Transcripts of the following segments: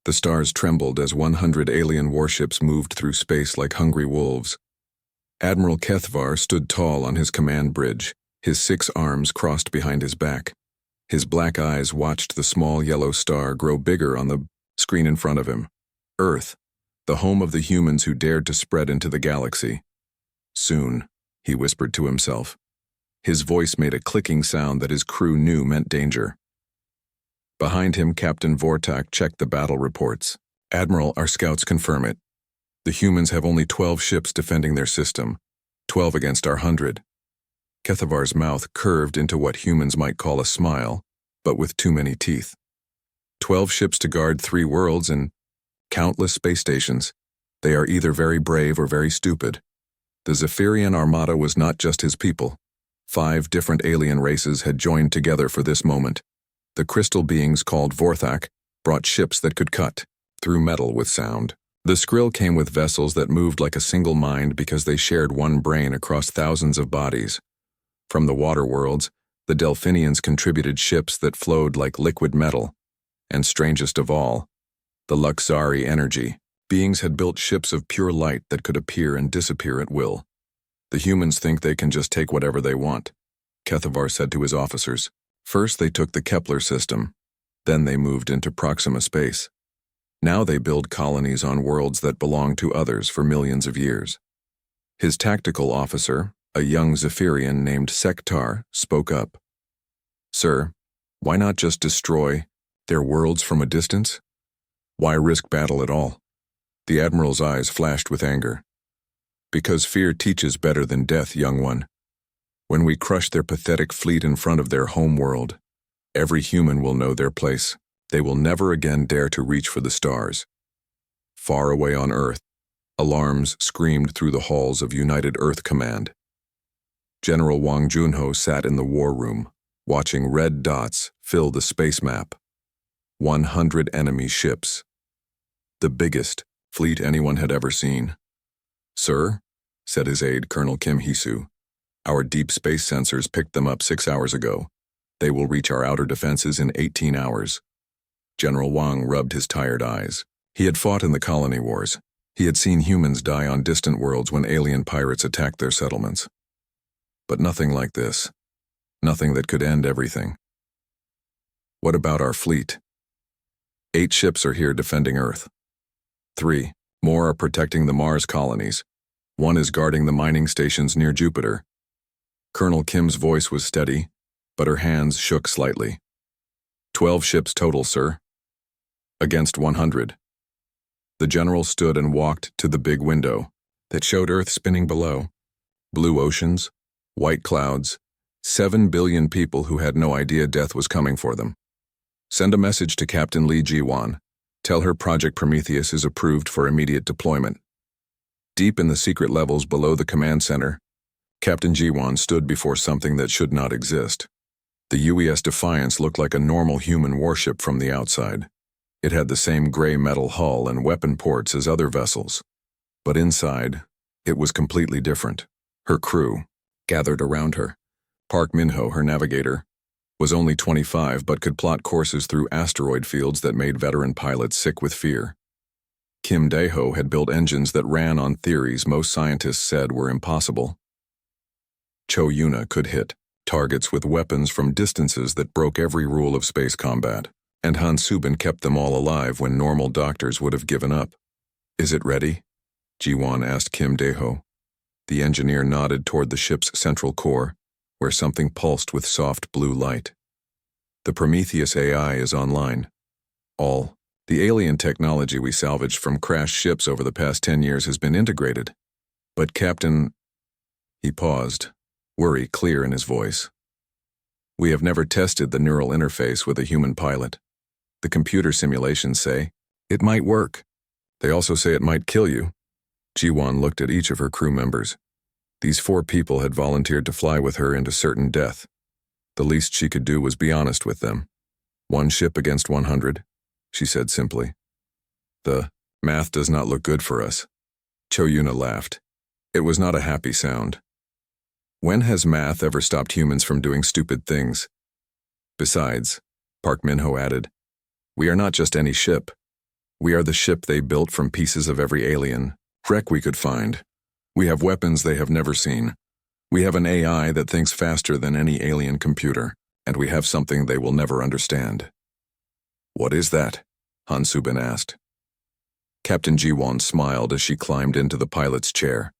The stars trembled as 100 alien warships moved through space like hungry wolves. Admiral Kethvar stood tall on his command bridge, his 6 arms crossed behind his back. His black eyes watched the small yellow star grow bigger on the screen in front of him. Earth, the home of the humans who dared to spread into the galaxy. Soon, he whispered to himself. His voice made a clicking sound that his crew knew meant danger. Behind him, Captain Vortak checked the battle reports. Admiral, our scouts confirm it. The humans have only 12 ships defending their system, 12 against our 100. Kethavar's mouth curved into what humans might call a smile, but with too many teeth. 12 ships to guard 3 worlds and countless space stations. They are either very brave or very stupid. The Zephyrian Armada was not just his people. 5 different alien races had joined together for this moment. The crystal beings called Vorthak brought ships that could cut through metal with sound. The Skrill came with vessels that moved like a single mind because they shared one brain across thousands of bodies. From the water worlds, the Delphinians contributed ships that flowed like liquid metal. And strangest of all, the Luxari energy. Beings had built ships of pure light that could appear and disappear at will. The humans think they can just take whatever they want, Kethavar said to his officers. First they took the Kepler system, then they moved into Proxima space. Now they build colonies on worlds that belong to others for millions of years. His tactical officer, a young Zephyrian named Sektar, spoke up. Sir, why not just destroy their worlds from a distance? Why risk battle at all? The Admiral's eyes flashed with anger. Because fear teaches better than death, young one. When we crush their pathetic fleet in front of their home world, every human will know their place. They will never again dare to reach for the stars. Far away on Earth, alarms screamed through the halls of United Earth Command. General Wang Junho sat in the war room, watching red dots fill the space map. 100 enemy ships. The biggest fleet anyone had ever seen. Sir, said his aide, Colonel Kim Hisu, our deep space sensors picked them up 6 hours ago. They will reach our outer defenses in 18 hours. General Wang rubbed his tired eyes. He had fought in the colony wars. He had seen humans die on distant worlds when alien pirates attacked their settlements. But nothing like this. Nothing that could end everything. What about our fleet? 8 ships are here defending Earth. 3 more are protecting the Mars colonies. 1 is guarding the mining stations near Jupiter. Colonel Kim's voice was steady, but her hands shook slightly. 12 ships total, sir. Against 100. The general stood and walked to the big window that showed Earth spinning below. Blue oceans, white clouds, 7 billion people who had no idea death was coming for them. Send a message to Captain Li Jiwan. Tell her Project Prometheus is approved for immediate deployment. Deep in the secret levels below the command center, Captain Jiwan stood before something that should not exist. The UES Defiance looked like a normal human warship from the outside. It had the same gray metal hull and weapon ports as other vessels. But inside, it was completely different. Her crew, gathered around her. Park Minho, her navigator, was only 25 but could plot courses through asteroid fields that made veteran pilots sick with fear. Kim Dae-ho had built engines that ran on theories most scientists said were impossible. Cho Yuna could hit targets with weapons from distances that broke every rule of space combat, and Han Subin kept them all alive when normal doctors would have given up. Is it ready? Jiwan asked Kim Dae-ho. The engineer nodded toward the ship's central core, where something pulsed with soft blue light. The Prometheus AI is online. All the alien technology we salvaged from crashed ships over the past 10 years has been integrated. But Captain... He paused, worry clear in his voice. We have never tested the neural interface with a human pilot. The computer simulations say it might work. They also say it might kill you. Jiwan looked at each of her crew members. These 4 people had volunteered to fly with her into certain death. The least she could do was be honest with them. 1 ship against 100, she said simply. The math does not look good for us. Cho Yuna laughed. It was not a happy sound. When has math ever stopped humans from doing stupid things? Besides, Park Minho added, we are not just any ship. We are the ship they built from pieces of every alien wreck we could find. We have weapons they have never seen. We have an AI that thinks faster than any alien computer, and we have something they will never understand." "What is that?" Han Subin asked. Captain Ji-won smiled as she climbed into the pilot's chair.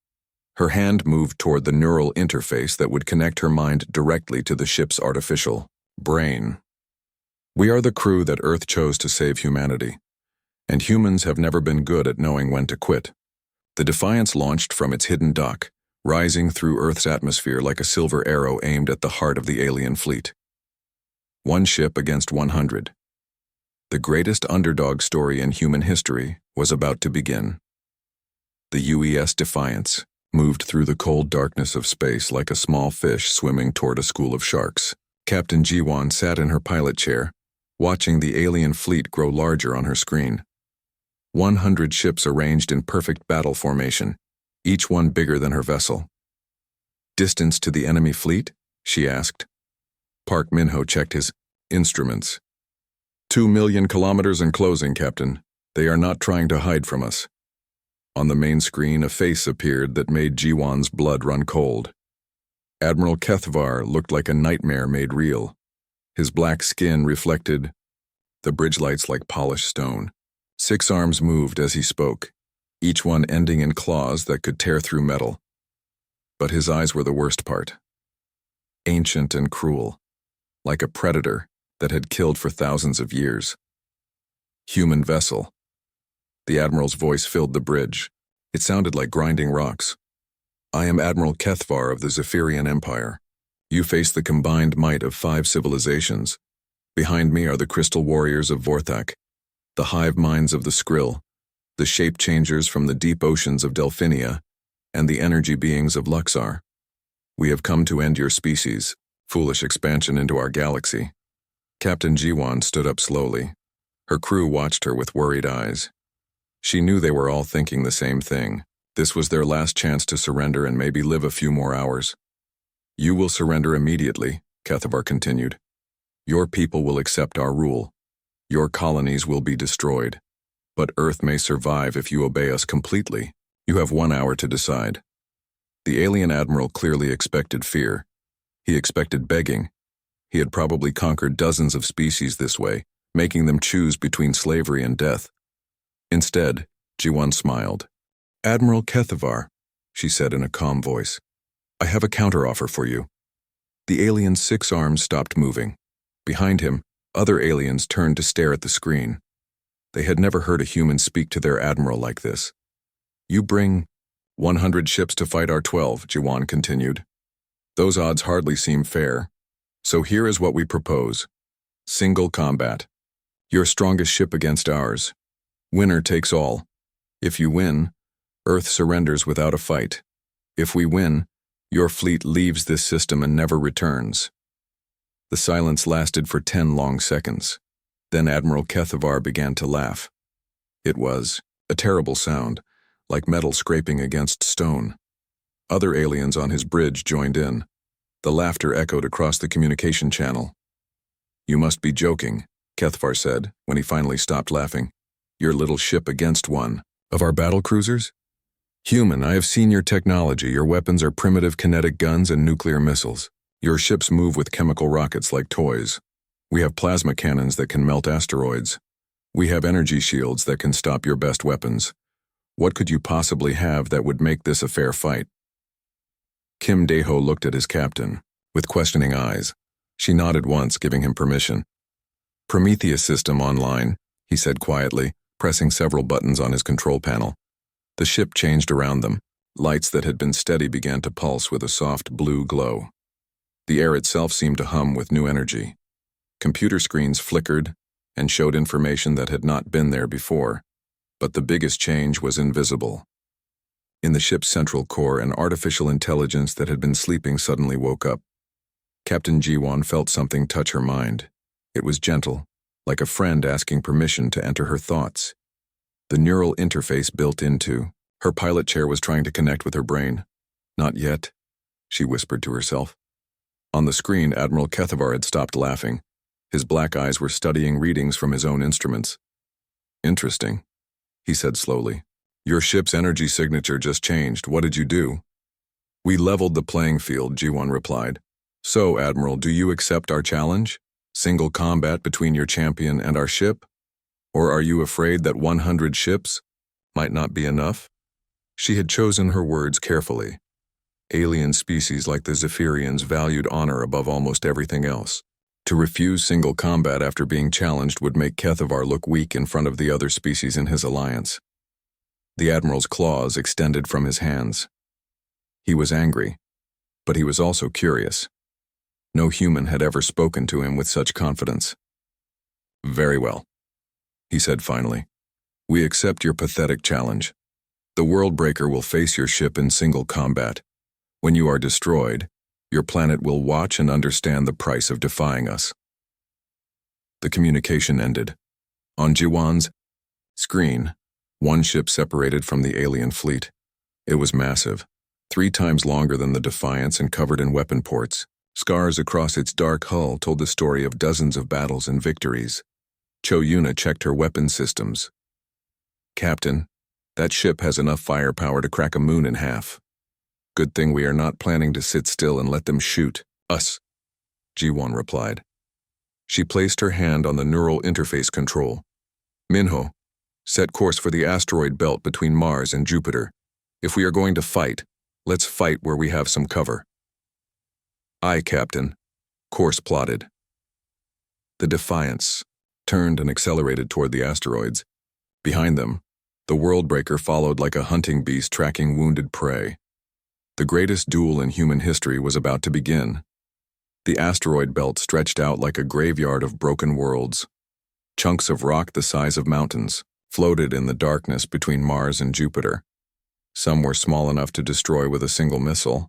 Her hand moved toward the neural interface that would connect her mind directly to the ship's artificial brain. "We are the crew that Earth chose to save humanity, and humans have never been good at knowing when to quit." The Defiance launched from its hidden dock, rising through Earth's atmosphere like a silver arrow aimed at the heart of the alien fleet. One ship against 100. The greatest underdog story in human history was about to begin. The UES Defiance moved through the cold darkness of space like a small fish swimming toward a school of sharks. Captain Ji-won sat in her pilot chair, watching the alien fleet grow larger on her screen. 100 ships arranged in perfect battle formation, each one bigger than her vessel. "Distance to the enemy fleet?" she asked. Park Min-ho checked his instruments. 2 million kilometers and closing, Captain. They are not trying to hide from us." On the main screen, a face appeared that made Ji-won's blood run cold. Admiral Kethvar looked like a nightmare made real. His black skin reflected the bridge lights like polished stone. 6 arms moved as he spoke, each one ending in claws that could tear through metal. But his eyes were the worst part. Ancient and cruel, like a predator that had killed for thousands of years. "Human vessel." The Admiral's voice filled the bridge. It sounded like grinding rocks. "I am Admiral Kethvar of the Zephyrian Empire. You face the combined might of 5 civilizations. Behind me are the crystal warriors of Vorthak, the hive minds of the Skrill, the shape changers from the deep oceans of Delphinia, and the energy beings of Luxar. We have come to end your species' foolish expansion into our galaxy." Captain Ji-won stood up slowly. Her crew watched her with worried eyes. She knew they were all thinking the same thing. This was their last chance to surrender and maybe live a few more hours. "You will surrender immediately," Kethvar continued. "Your people will accept our rule. Your colonies will be destroyed. But Earth may survive if you obey us completely. You have 1 hour to decide." The alien admiral clearly expected fear. He expected begging. He had probably conquered dozens of species this way, making them choose between slavery and death. Instead, Ji-won smiled. "Admiral Kethvar," she said in a calm voice, "I have a counteroffer for you." The alien's 6 arms stopped moving. Behind him, other aliens turned to stare at the screen. They had never heard a human speak to their admiral like this. "You bring 100 ships to fight our 12, Ji-won continued. "Those odds hardly seem fair. So here is what we propose. Single combat. Your strongest ship against ours. Winner takes all. If you win, Earth surrenders without a fight. If we win, your fleet leaves this system and never returns." The silence lasted for 10 long seconds. Then Admiral Kethvar began to laugh. It was a terrible sound, like metal scraping against stone. Other aliens on his bridge joined in. The laughter echoed across the communication channel. "You must be joking," Kethvar said, when he finally stopped laughing. "Your little ship against one of our battle cruisers? Human, I have seen your technology. Your weapons are primitive kinetic guns and nuclear missiles. Your ships move with chemical rockets like toys. We have plasma cannons that can melt asteroids. We have energy shields that can stop your best weapons. What could you possibly have that would make this a fair fight?" Kim Dae-ho looked at his captain, with questioning eyes. She nodded once, giving him permission. "Prometheus system online," he said quietly, pressing several buttons on his control panel. The ship changed around them. Lights that had been steady began to pulse with a soft blue glow. The air itself seemed to hum with new energy. Computer screens flickered and showed information that had not been there before, but the biggest change was invisible. In the ship's central core, an artificial intelligence that had been sleeping suddenly woke up. Captain Ji-won felt something touch her mind. It was gentle, like a friend asking permission to enter her thoughts. The neural interface built into her pilot chair was trying to connect with her brain. "Not yet," she whispered to herself. On the screen, Admiral Kethvar had stopped laughing. His black eyes were studying readings from his own instruments. Interesting, he said slowly. Your ship's energy signature just changed. What did you do? We leveled the playing field, G1 replied. So, Admiral, do you accept our challenge? Single combat between your champion and our ship? Or are you afraid that 100 ships might not be enough? She had chosen her words carefully. Alien species like the Zephyrians valued honor above almost everything else. To refuse single combat after being challenged would make Kethavar look weak in front of the other species in his alliance. The Admiral's claws extended from his hands. He was angry, but he was also curious. No human had ever spoken to him with such confidence. Very well, he said finally. We accept your pathetic challenge. The Worldbreaker will face your ship in single combat. When you are destroyed, your planet will watch and understand the price of defying us. The communication ended. On Jiwan's screen, one ship separated from the alien fleet. It was massive, 3 times longer than the Defiance and covered in weapon ports. Scars across its dark hull told the story of dozens of battles and victories. Cho Yuna checked her weapon systems. Captain, that ship has enough firepower to crack a moon in half. Good thing we are not planning to sit still and let them shoot us, Ji-won replied. She placed her hand on the neural interface control. Minho, set course for the asteroid belt between Mars and Jupiter. If we are going to fight, let's fight where we have some cover. Aye, Captain. Course plotted. The Defiance turned and accelerated toward the asteroids. Behind them, the Worldbreaker followed like a hunting beast tracking wounded prey. The greatest duel in human history was about to begin. The asteroid belt stretched out like a graveyard of broken worlds. Chunks of rock the size of mountains floated in the darkness between Mars and Jupiter. Some were small enough to destroy with a single missile.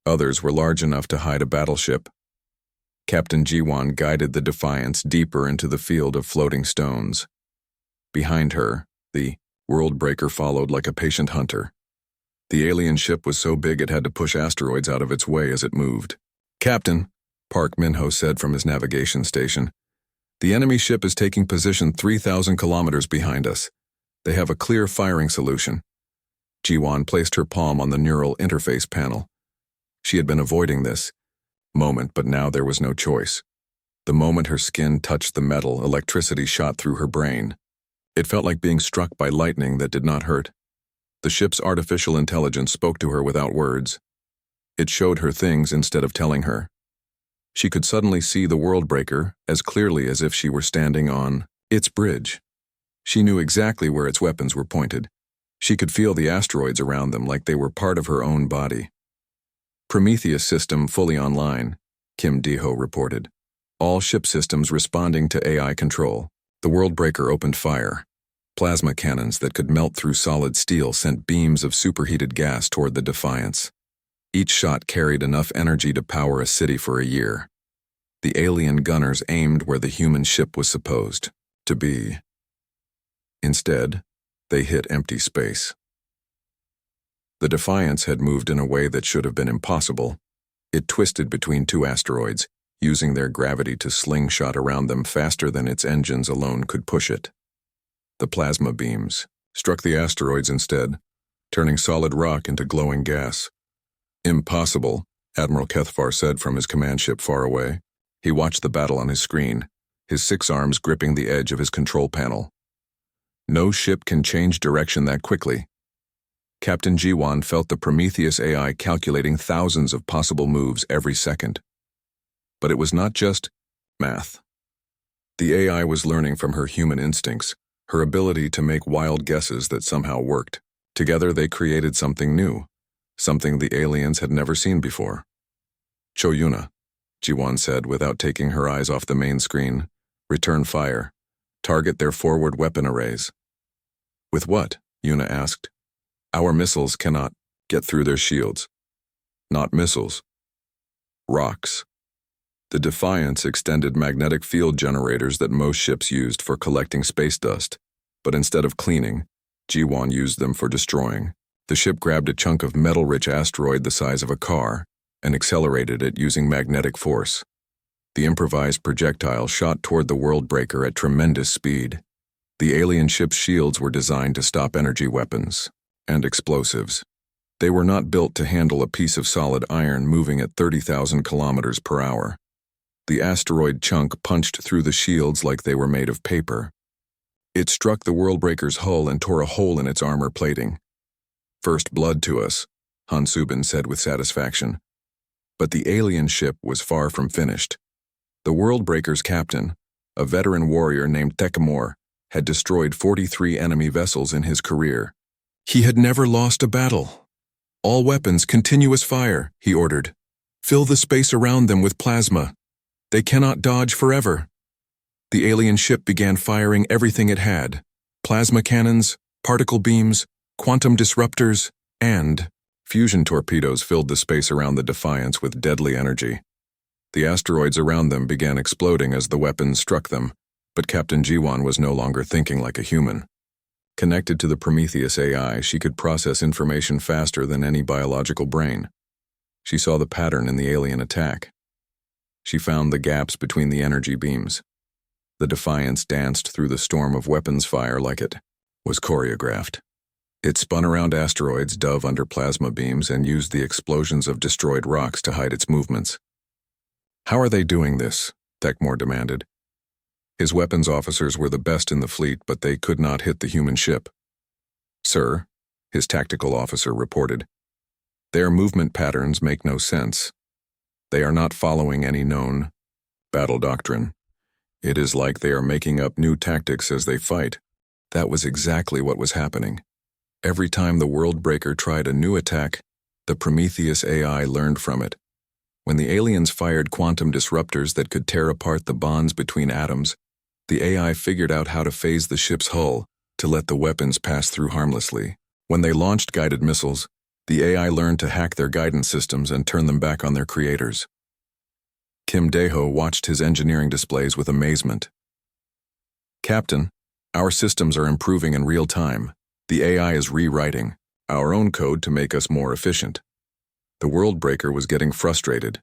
Others were large enough to hide a battleship. Captain Ji-won guided the Defiance deeper into the field of floating stones. Behind her, the Worldbreaker followed like a patient hunter. The alien ship was so big it had to push asteroids out of its way as it moved. Captain, Park Minho said from his navigation station, the enemy ship is taking position 3,000 kilometers behind us. They have a clear firing solution. Ji-won placed her palm on the neural interface panel. She had been avoiding this moment, but now there was no choice. The moment her skin touched the metal, electricity shot through her brain. It felt like being struck by lightning that did not hurt. The ship's artificial intelligence spoke to her without words. It showed her things instead of telling her. She could suddenly see the Worldbreaker as clearly as if she were standing on its bridge. She knew exactly where its weapons were pointed. She could feel the asteroids around them like they were part of her own body. Prometheus system fully online, Kim Deho reported. All ship systems responding to AI control. The Worldbreaker opened fire. Plasma cannons that could melt through solid steel sent beams of superheated gas toward the Defiance. Each shot carried enough energy to power a city for a year. The alien gunners aimed where the human ship was supposed to be. Instead, they hit empty space. The Defiance had moved in a way that should have been impossible. It twisted between 2 asteroids, using their gravity to slingshot around them faster than its engines alone could push it. The plasma beams struck the asteroids instead, turning solid rock into glowing gas. Impossible, Admiral Kethvar said from his command ship far away. He watched the battle on his screen, his 6 arms gripping the edge of his control panel. No ship can change direction that quickly. Captain Ji-won felt the Prometheus AI calculating thousands of possible moves every second. But it was not just math. The AI was learning from her human instincts, her ability to make wild guesses that somehow worked. Together they created something new, something the aliens had never seen before. Cho Yuna, Ji-won said without taking her eyes off the main screen. Return fire. Target their forward weapon arrays. With what? Yuna asked. Our missiles cannot get through their shields. Not missiles. Rocks. The Defiance extended magnetic field generators that most ships used for collecting space dust, but instead of cleaning, Ji-won used them for destroying. The ship grabbed a chunk of metal-rich asteroid the size of a car and accelerated it using magnetic force. The improvised projectile shot toward the Worldbreaker at tremendous speed. The alien ship's shields were designed to stop energy weapons and explosives. They were not built to handle a piece of solid iron moving at 30,000 kilometers per hour. The asteroid chunk punched through the shields like they were made of paper. It struck the Worldbreaker's hull and tore a hole in its armor plating. "First blood to us," Han Subin said with satisfaction. But the alien ship was far from finished. The Worldbreaker's captain, a veteran warrior named Tekmor, had destroyed 43 enemy vessels in his career. He had never lost a battle. "All weapons, continuous fire," he ordered. "Fill the space around them with plasma. They cannot dodge forever." The alien ship began firing everything it had: plasma cannons, particle beams, quantum disruptors, and fusion torpedoes filled the space around the Defiance with deadly energy. The asteroids around them began exploding as the weapons struck them, but Captain Jiwan was no longer thinking like a human. Connected to the Prometheus AI, she could process information faster than any biological brain. She saw the pattern in the alien attack. She found the gaps between the energy beams. The Defiance danced through the storm of weapons fire like it was choreographed. It spun around asteroids, dove under plasma beams, and used the explosions of destroyed rocks to hide its movements. "How are they doing this?" Tekmor demanded. His weapons officers were the best in the fleet, but they could not hit the human ship. "Sir," his tactical officer reported, "their movement patterns make no sense. They are not following any known battle doctrine. It is like they are making up new tactics as they fight." That was exactly what was happening. Every time the Worldbreaker tried a new attack, the Prometheus AI learned from it. When the aliens fired quantum disruptors that could tear apart the bonds between atoms, the AI figured out how to phase the ship's hull to let the weapons pass through harmlessly. When they launched guided missiles, the AI learned to hack their guidance systems and turn them back on their creators. Kim Dae-ho watched his engineering displays with amazement. "Captain, our systems are improving in real time. The AI is rewriting our own code to make us more efficient." The Worldbreaker was getting frustrated.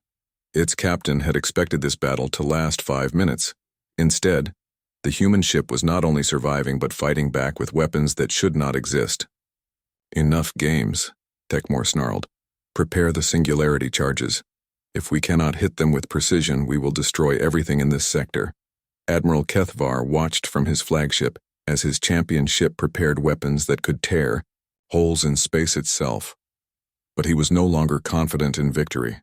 Its captain had expected this battle to last 5 minutes. Instead, the human ship was not only surviving but fighting back with weapons that should not exist. "Enough games," Tekmor snarled. "Prepare the singularity charges. If we cannot hit them with precision, we will destroy everything in this sector." Admiral Kethvar watched from his flagship as his champion ship prepared weapons that could tear holes in space itself. But he was no longer confident in victory.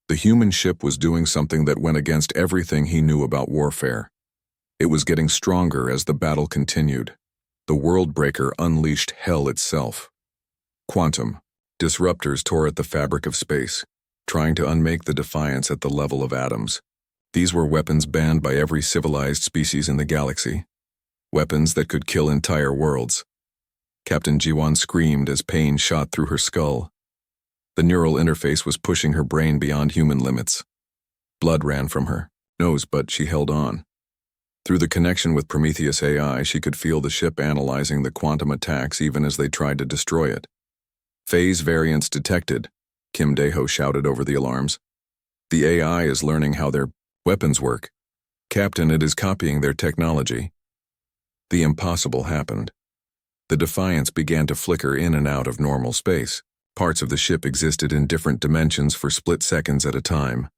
The human ship was doing something that went against everything he knew about warfare. It was getting stronger as the battle continued. The Worldbreaker unleashed hell itself. Quantum disruptors tore at the fabric of space, trying to unmake the Defiance at the level of atoms. These were weapons banned by every civilized species in the galaxy. Weapons that could kill entire worlds. Captain Jiwan screamed as pain shot through her skull. The neural interface was pushing her brain beyond human limits. Blood ran from her nose, but she held on. Through the connection with Prometheus AI, she could feel the ship analyzing the quantum attacks even as they tried to destroy it. "Phase variance detected," Kim Dae-ho shouted over the alarms. "The AI is learning how their weapons work. Captain, it is copying their technology." The impossible happened. The Defiance began to flicker in and out of normal space. Parts of the ship existed in different dimensions for split seconds at a time.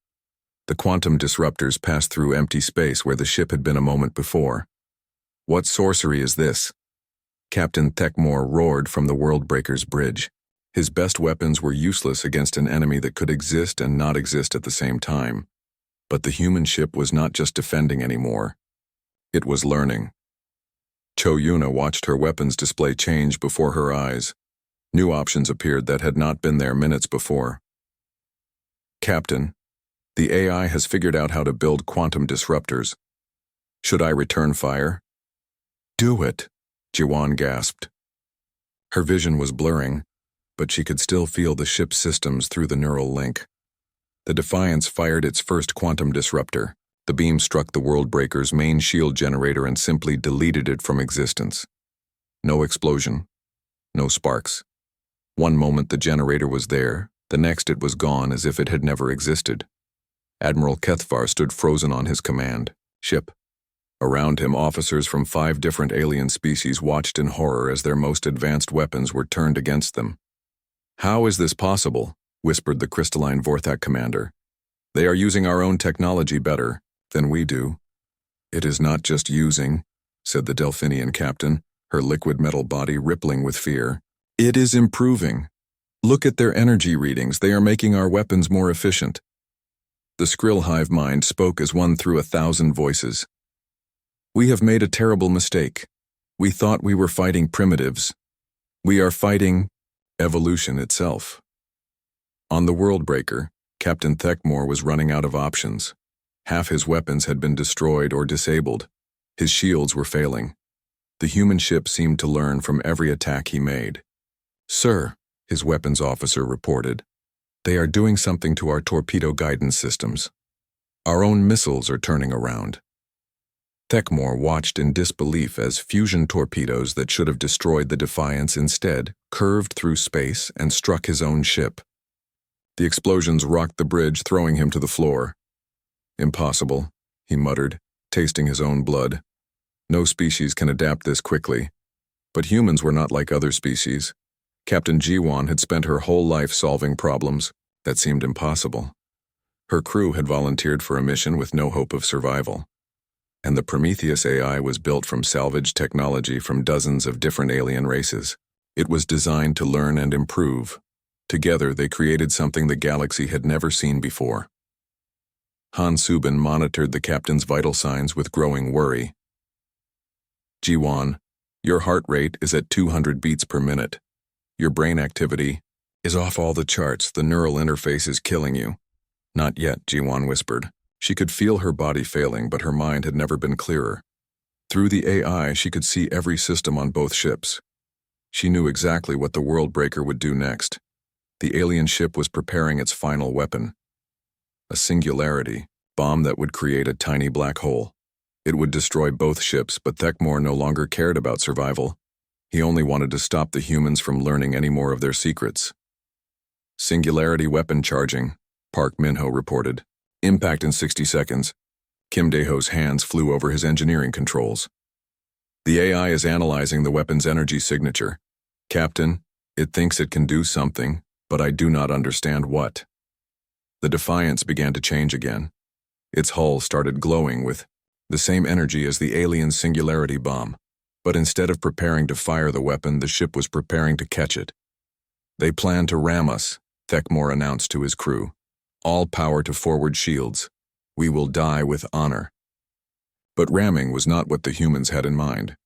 The quantum disruptors passed through empty space where the ship had been a moment before. "What sorcery is this?" Captain Tekmor roared from the Worldbreaker's bridge. His best weapons were useless against an enemy that could exist and not exist at the same time. But the human ship was not just defending anymore. It was learning. Cho Yuna watched her weapons display change before her eyes. New options appeared that had not been there minutes before. "Captain, the AI has figured out how to build quantum disruptors. Should I return fire?" "Do it," Jiwan gasped. Her vision was blurring, but she could still feel the ship's systems through the neural link. The Defiance fired its first quantum disruptor. The beam struck the Worldbreaker's main shield generator and simply deleted it from existence. No explosion. No sparks. One moment the generator was there, the next it was gone as if it had never existed. Admiral Kethvar stood frozen on his command ship. Around him, officers from 5 different alien species watched in horror as their most advanced weapons were turned against them. "How is this possible?" whispered the crystalline Vorthak commander. "They are using our own technology better than we do." "It is not just using," said the Delphinian captain, her liquid metal body rippling with fear. "It is improving. Look at their energy readings. They are making our weapons more efficient." The Skrill hive mind spoke as one through 1,000 voices. "We have made a terrible mistake. We thought we were fighting primitives. We are fighting evolution itself." On the Worldbreaker, Captain Thekmore was running out of options. Half his weapons had been destroyed or disabled. His shields were failing. The human ship seemed to learn from every attack he made. "Sir," his weapons officer reported, "they are doing something to our torpedo guidance systems. Our own missiles are turning around." Thekmore watched in disbelief as fusion torpedoes that should have destroyed the Defiance instead curved through space and struck his own ship. The explosions rocked the bridge, throwing him to the floor. "Impossible," he muttered, tasting his own blood. "No species can adapt this quickly." But humans were not like other species. Captain Jiwan had spent her whole life solving problems that seemed impossible. Her crew had volunteered for a mission with no hope of survival. And the Prometheus AI was built from salvaged technology from dozens of different alien races. It was designed to learn and improve. Together, they created something the galaxy had never seen before. Han Subin monitored the captain's vital signs with growing worry. "Jiwan, your heart rate is at 200 beats per minute. Your brain activity is off all the charts. The neural interface is killing you." "Not yet," Jiwan whispered. She could feel her body failing, but her mind had never been clearer. Through the AI, she could see every system on both ships. She knew exactly what the Worldbreaker would do next. The alien ship was preparing its final weapon. A singularity bomb that would create a tiny black hole. It would destroy both ships, but Thekmore no longer cared about survival. He only wanted to stop the humans from learning any more of their secrets. "Singularity weapon charging," Park Minho reported. "Impact in 60 seconds. Kim Daeho's hands flew over his engineering controls. "The AI is analyzing the weapon's energy signature. Captain, it thinks it can do something, but I do not understand what." The Defiance began to change again. Its hull started glowing with the same energy as the alien singularity bomb, but instead of preparing to fire the weapon, the ship was preparing to catch it. "They plan to ram us," Thekmore announced to his crew. "All power to forward shields. We will die with honor." But ramming was not what the humans had in mind.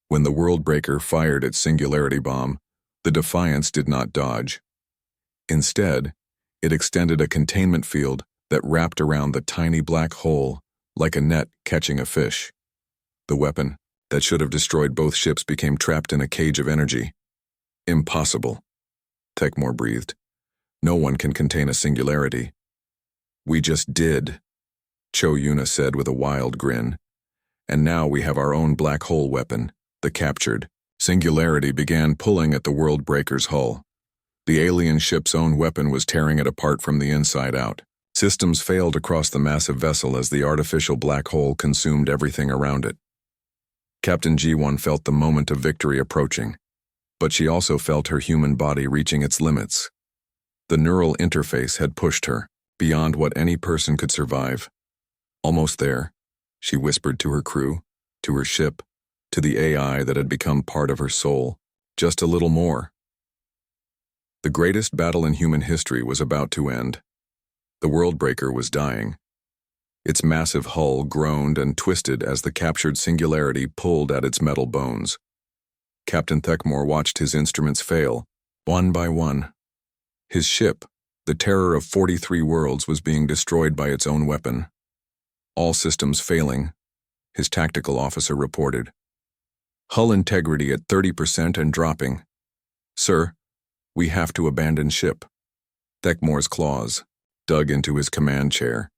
When the Worldbreaker fired its singularity bomb, the Defiance did not dodge. Instead, it extended a containment field that wrapped around the tiny black hole like a net catching a fish. The weapon that should have destroyed both ships became trapped in a cage of energy. "Impossible," Thekmore breathed. "No one can contain a singularity." "We just did," Cho Yuna said with a wild grin. "And now we have our own black hole weapon, the captured." Singularity began pulling at the Worldbreaker's hull. The alien ship's own weapon was tearing it apart from the inside out. Systems failed across the massive vessel as the artificial black hole consumed everything around it. Captain G1 felt the moment of victory approaching, but she also felt her human body reaching its limits. The neural interface had pushed her beyond what any person could survive. "Almost there," she whispered to her crew, to her ship, to the AI that had become part of her soul. "Just a little more." The greatest battle in human history was about to end. The Worldbreaker was dying. Its massive hull groaned and twisted as the captured singularity pulled at its metal bones. Captain Thekmore watched his instruments fail, one by one. His ship, the terror of 43 worlds, was being destroyed by its own weapon. "All systems failing," his tactical officer reported. "Hull integrity at 30% and dropping. Sir, we have to abandon ship." Thekmore's claws dug into his command chair.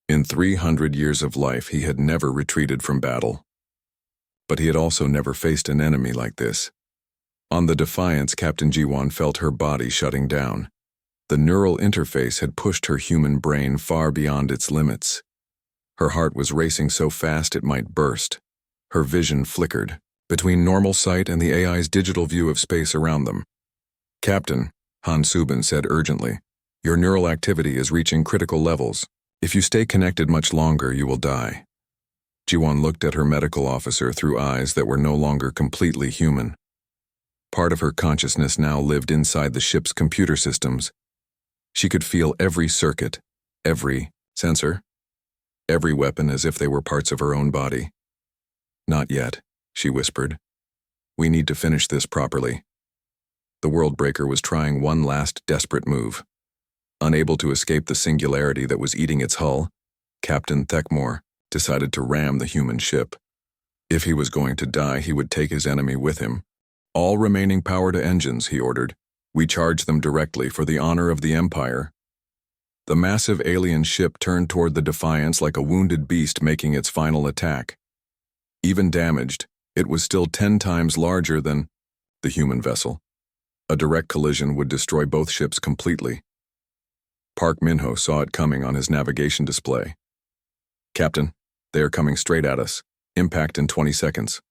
In 300 years of life, he had never retreated from battle. But he had also never faced an enemy like this. On the Defiance, Captain G1 felt her body shutting down. The neural interface had pushed her human brain far beyond its limits. Her heart was racing so fast it might burst. Her vision flickered between normal sight and the AI's digital view of space around them. "Captain," Han Subin said urgently, "your neural activity is reaching critical levels. If you stay connected much longer, you will die." Jiwon looked at her medical officer through eyes that were no longer completely human. Part of her consciousness now lived inside the ship's computer systems. She could feel every circuit, every sensor, every weapon as if they were parts of her own body. "Not yet," she whispered. "We need to finish this properly." The Worldbreaker was trying one last desperate move. Unable to escape the singularity that was eating its hull, Captain Thekmore decided to ram the human ship. If he was going to die, he would take his enemy with him. "All remaining power to engines," he ordered. "We charge them directly for the honor of the Empire." The massive alien ship turned toward the Defiance like a wounded beast making its final attack. Even damaged, it was still 10 times larger than the human vessel. A direct collision would destroy both ships completely. Park Minho saw it coming on his navigation display. "Captain, they are coming straight at us. Impact in 20 seconds.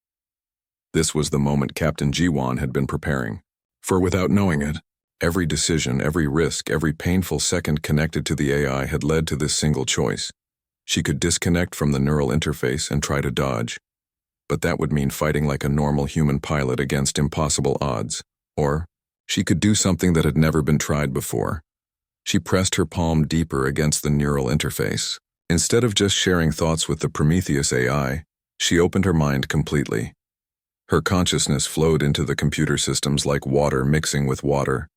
This was the moment Captain Jiwon had been preparing. For without knowing it, every decision, every risk, every painful second connected to the AI had led to this single choice. She could disconnect from the neural interface and try to dodge. But that would mean fighting like a normal human pilot against impossible odds. Or she could do something that had never been tried before. She pressed her palm deeper against the neural interface. Instead of just sharing thoughts with the Prometheus AI, she opened her mind completely. Her consciousness flowed into the computer systems like water mixing with water.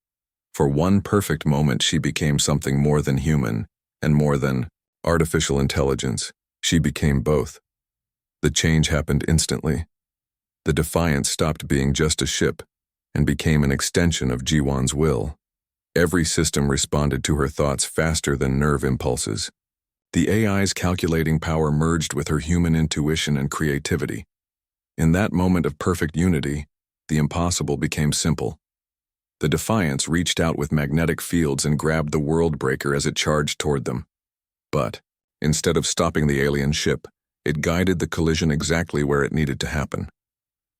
For one perfect moment, she became something more than human and more than artificial intelligence. She became both. The change happened instantly. The Defiance stopped being just a ship and became an extension of Jiwon's will. Every system responded to her thoughts faster than nerve impulses. The AI's calculating power merged with her human intuition and creativity. In that moment of perfect unity, the impossible became simple. The Defiance reached out with magnetic fields and grabbed the Worldbreaker as it charged toward them. But, instead of stopping the alien ship, it guided the collision exactly where it needed to happen.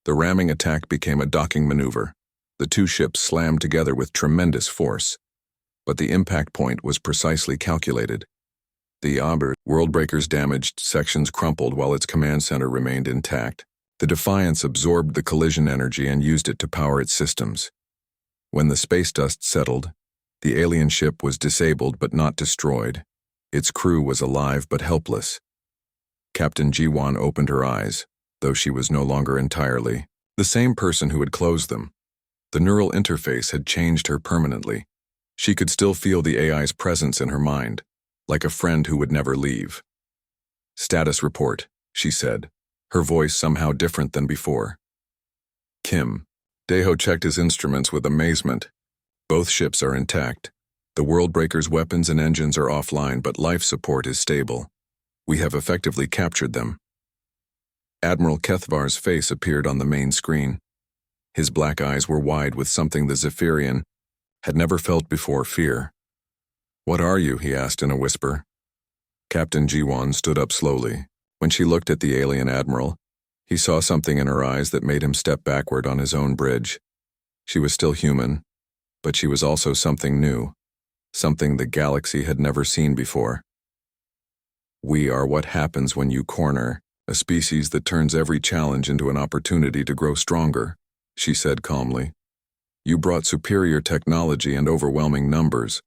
The ramming attack became a docking maneuver. The two ships slammed together with tremendous force. But the impact point was precisely calculated. The Worldbreaker's damaged sections crumpled while its command center remained intact. The Defiance absorbed the collision energy and used it to power its systems. When the space dust settled, the alien ship was disabled but not destroyed. Its crew was alive but helpless. Captain Jiwon opened her eyes, though she was no longer entirely the same person who had closed them. The neural interface had changed her permanently. She could still feel the AI's presence in her mind, like a friend who would never leave. "Status report," she said, her voice somehow different than before. "Kim." Daeho checked his instruments with amazement. "Both ships are intact. The Worldbreaker's weapons and engines are offline, but life support is stable. We have effectively captured them." Admiral Kethvar's face appeared on the main screen. His black eyes were wide with something the Zephyrian had never felt before: fear. "What are you?" he asked in a whisper. Captain Jiwon stood up slowly. When she looked at the alien admiral, he saw something in her eyes that made him step backward on his own bridge. She was still human, but she was also something new, something the galaxy had never seen before. "We are what happens when you corner a species that turns every challenge into an opportunity to grow stronger," she said calmly. "You brought superior technology and overwhelming numbers,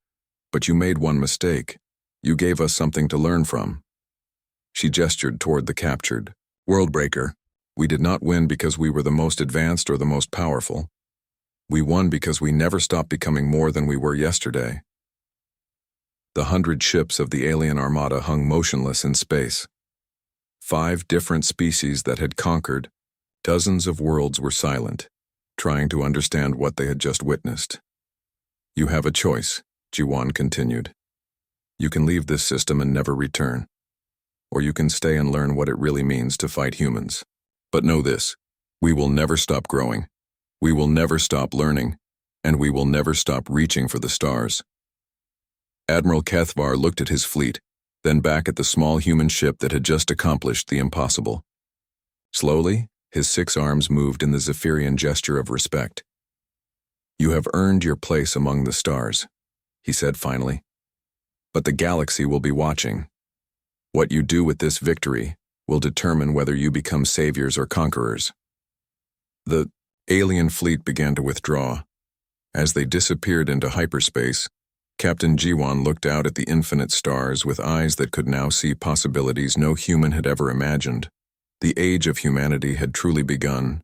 but you made one mistake. You gave us something to learn from." She gestured toward the captured Worldbreaker. "We did not win because we were the most advanced or the most powerful. We won because we never stopped becoming more than we were yesterday." The 100 ships of the alien armada hung motionless in space. 5 different species that had conquered dozens of worlds were silent, trying to understand what they had just witnessed. "You have a choice," Jiwon continued. "You can leave this system and never return. Or you can stay and learn what it really means to fight humans. But know this, we will never stop growing. We will never stop learning, and we will never stop reaching for the stars." Admiral Kethvar looked at his fleet, then back at the small human ship that had just accomplished the impossible. Slowly, his 6 arms moved in the Zephyrian gesture of respect. "You have earned your place among the stars," he said finally. "But the galaxy will be watching. What you do with this victory will determine whether you become saviors or conquerors." The alien fleet began to withdraw. As they disappeared into hyperspace, Captain Jiwan looked out at the infinite stars with eyes that could now see possibilities no human had ever imagined. The age of humanity had truly begun,